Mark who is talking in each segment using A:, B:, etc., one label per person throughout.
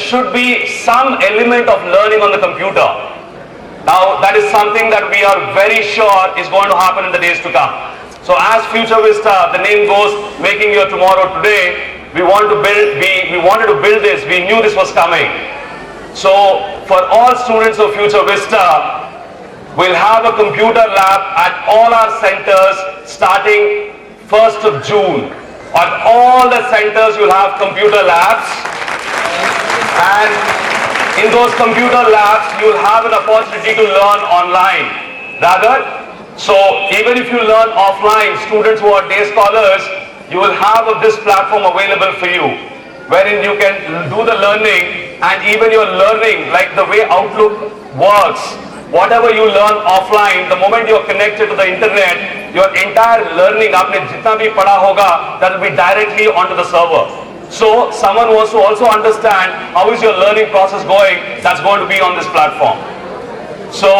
A: should be some element of learning on the computer. Now, that is something that we are very sure is going to happen in the days to come. So as Future Vista, the name goes, making your tomorrow today, we wanted to build this, we knew this was coming. So for all students of Future Vista, we'll have a computer lab at all our centers starting 1st of June. At all the centers you'll have computer labs, and in those computer labs you'll have an opportunity to learn online. Rather, so even if you learn offline, students who are day scholars, you will have this platform available for you, wherein you can do the learning, and even your learning, like the way Outlook works, whatever you learn offline, the moment you are connected to the internet, your entire learning, aapne jitna bhi padha hoga, that will be directly onto the server. So someone wants to also understand how is your learning process going, that's going to be on this platform. So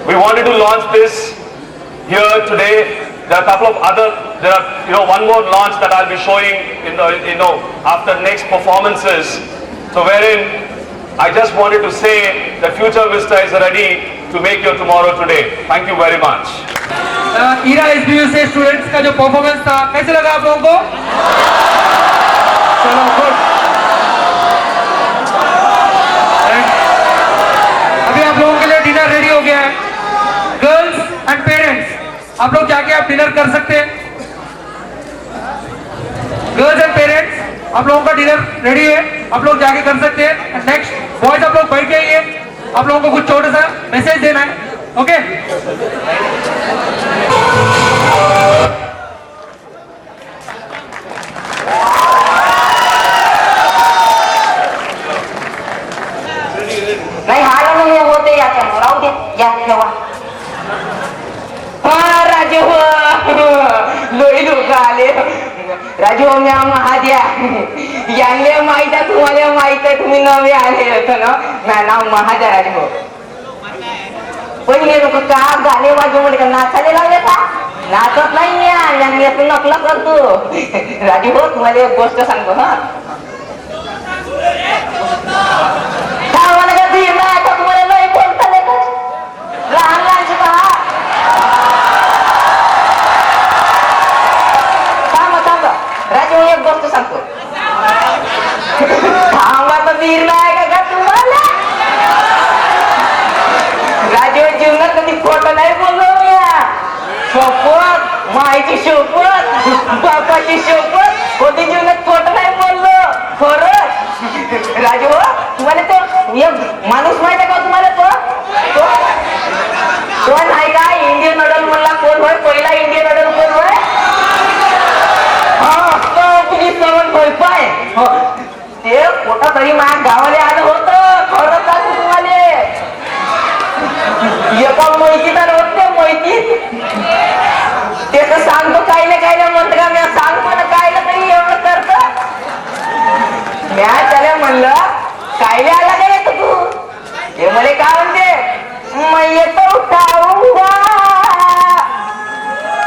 A: we wanted to launch this here today. There are a couple of other, one more launch that I'll be showing in the, after next performances. So wherein I just wanted to say that Future Vista is ready to make your tomorrow today. Thank you very much.
B: Ira SBU से students का जो performance था, कैसे लगा आप लोगों को? चलो गुड। अभी आप लोगों के लिए डिनर रेडी हो गया है। गर्ल्स एंड पेरेंट्स, आप लोग जाके आप डिनर कर सकते हैं। गर्ल्स एंड पेरेंट्स, आप लोगों का डिनर रेडी है, आप लोग जाके कर सकते हैं। नेक्स्ट बॉयज, आप लोग बैठ जाइए, आप लोगों को कुछ छोटा सा मैसेज देना है, ओके?
C: नहीं हाल में होते याच्या राहू दे, या ठेवा. राजू लोई लोक आले. राजू महाद्या यांना माहित आहे, तुम्हाला माहित आहे, तुम्ही नवे आले होत ना. माझं नाव महाद्या राजू. पण हे लोक का गाणे वाजवून म्हणजे नाचायला लावले का? नाचत नाही यांनी तू नकला करतो. राजू हो, तुम्हाला एक गोष्ट सांगतो. हा तुम्हाला लई बोलता लहान लहानची पहा. राजू एक गोष्ट सांगतो. थांबा तर वीर नाही का तुम्हाला? राजू जीवनात कधी खोटं नाही बोललो या. शपथ, माईची शपथ, बापाची शपथ, कधी जीवनात खोटं नाही बोललो. खरंच राजू, तुम्हाला तो माणूस माहित आहे का तुम्हाला? तो नाही का इंडियन आयडल म्हणला कोण होय? पहिला इंडियन आयडल कोण होय? ते कुठं तरी माझ्या गावाला आलं होतं. खरं सांगू तुम्हाला, एका मैतीला होते मैती. ते तर सांगतो काही ना काही ना म्हणत का, मी सांगतो ना काय ना तरी एवढं करत. म्या त्याला म्हणलं कायले आला का येतो तू? ते मला काय म्हणते, मैं येतो उठाऊंगा,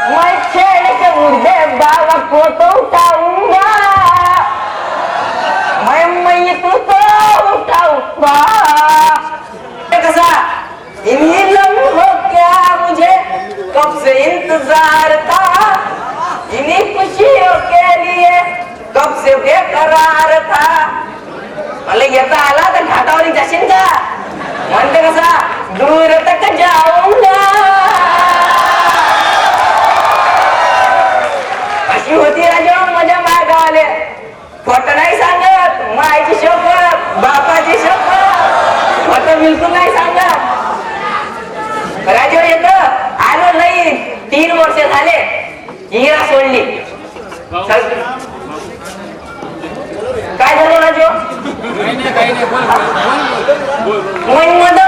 C: मैं छेड़ के मुर्दे बाबा को तो उठाऊंगा, मैं तू तो उठाऊंगा. कसा इन्हीं लम्हों क्या मुझे कब से इंतजार था, इन्हीं खुशियों के लिए कब से बेकरार था. मला येता आला तर घाटावरी जाशील का? म्हणते कसा दूर तक जाऊंगा. अशी होती राजा माझ्या मागावाले. खोटं नाही सांगत, मायची शपथ, बापाची शपथ, खोटं बिलकुल नाही सांगत. राजू येत आलो नाही, 3 वर्ष झाले हिरा सोडली. काय झालं राजू?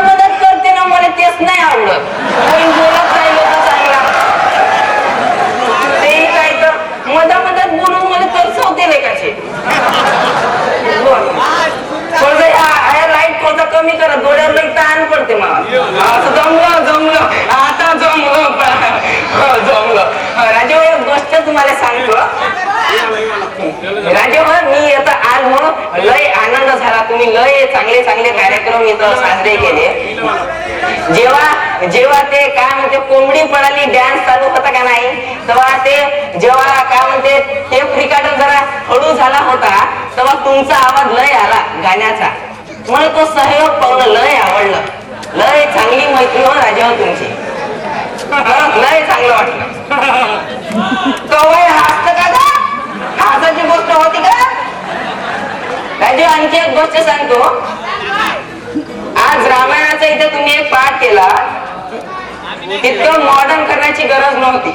C: मदत करते ना, मला तेच नाही आवडत. बोलत राहिलं तर चांगला, ते काय तर मदत बोलून मला तरसवते लेखाचे. लाईट कोणता कमी करा, डोळ्यावर लई ताण पडते मला. जमलं आता जमलं. राजू एक गोष्ट तुम्हाला सांगतो. राजू मी आता आज आज म्हणून लय आनंद झाला. तुम्ही लय चांगले चांगले कार्यक्रम इथं साजरे केले. जेव्हा ते काय म्हणते कोंबडी पडाली डान्स चालू होता का नाही, तेव्हा ते जेव्हा काय म्हणते टेप रिकॉर्डर जरा हळू झाला होता, तेव्हा तुमचा आवाज लय आला गाण्याचा. म्हणून तो सहयोग पाहून लय आवडलं. लय चांगली मैत्री हो राजावर तुमची. लय चांगलं वाटलं. कवय हसत का गा? हसाची गोष्ट होती का राजू? आणखी एक गोष्ट सांगतो. आज रामायणाचा इथे तुम्ही एक पाठ केला. तितकं मॉडर्न करण्याची गरज नव्हती.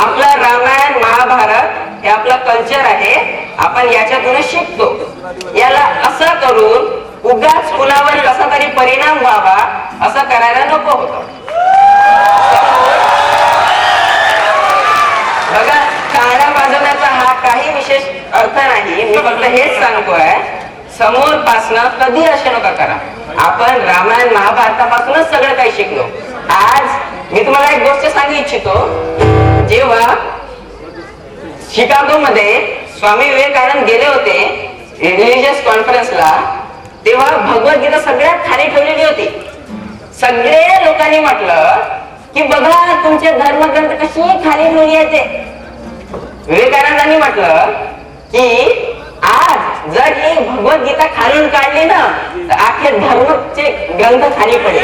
C: आपलं रामायण महाभारत हे आपलं कल्चर आहे. आपण याच्यातूनच शिकतो. याला असं करून उगाच कुणावर कसा तरी परिणाम व्हावा असं करायला नको होतं. बघा, कांगडा वाजवण्याचा हा काही विशेष अर्थ नाही. मी फक्त हेच सांगतोय, समोर पासनं कधी असे नका करा. आपण रामायण महाभारतापासूनच सगळं काही शिकलो. आज मी तुम्हाला एक गोष्ट सांगू इच्छितो. जेव्हा शिकागो मध्ये स्वामी विवेकानंद गेले होते रिलिजियस कॉन्फरन्सला, तेव्हा भगवद्गीता सगळ्यात खाली ठेवलेली होती. सगळे लोकांनी म्हटलं की बघा तुमचे धर्मग्रंथ कशी खाली ठेवली आहे ते. विवेकानंदांनी म्हटलं की आज जर ही भगवद्गीता खालून काढली ना, तर अख्खे धर्मचे ग्रंथ खाली पडेल.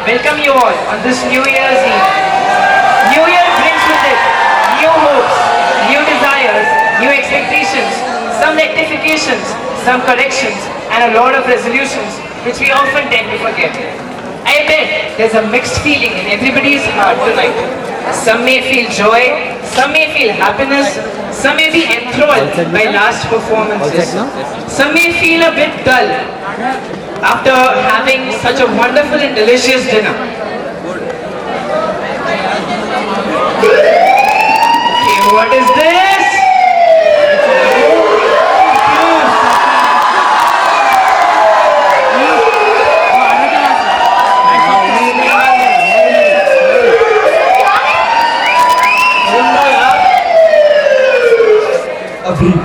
D: welcome you all on this New Year's Eve. New Year brings with it new hopes, new desires, new expectations, some rectifications, some corrections, and a lot of resolutions which we often tend to forget. I bet there's a mixed feeling in everybody's heart tonight. Some may feel joy, some may feel happiness, some may be enthralled by last performances, some may feel a bit dull after having such a wonderful and delicious dinner. Okay, what is this?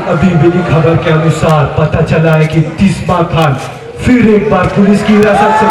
E: अभी milli खबर के अनुसार पता चला है कि तिस्मा खान फिर एक बार police की हिरासत से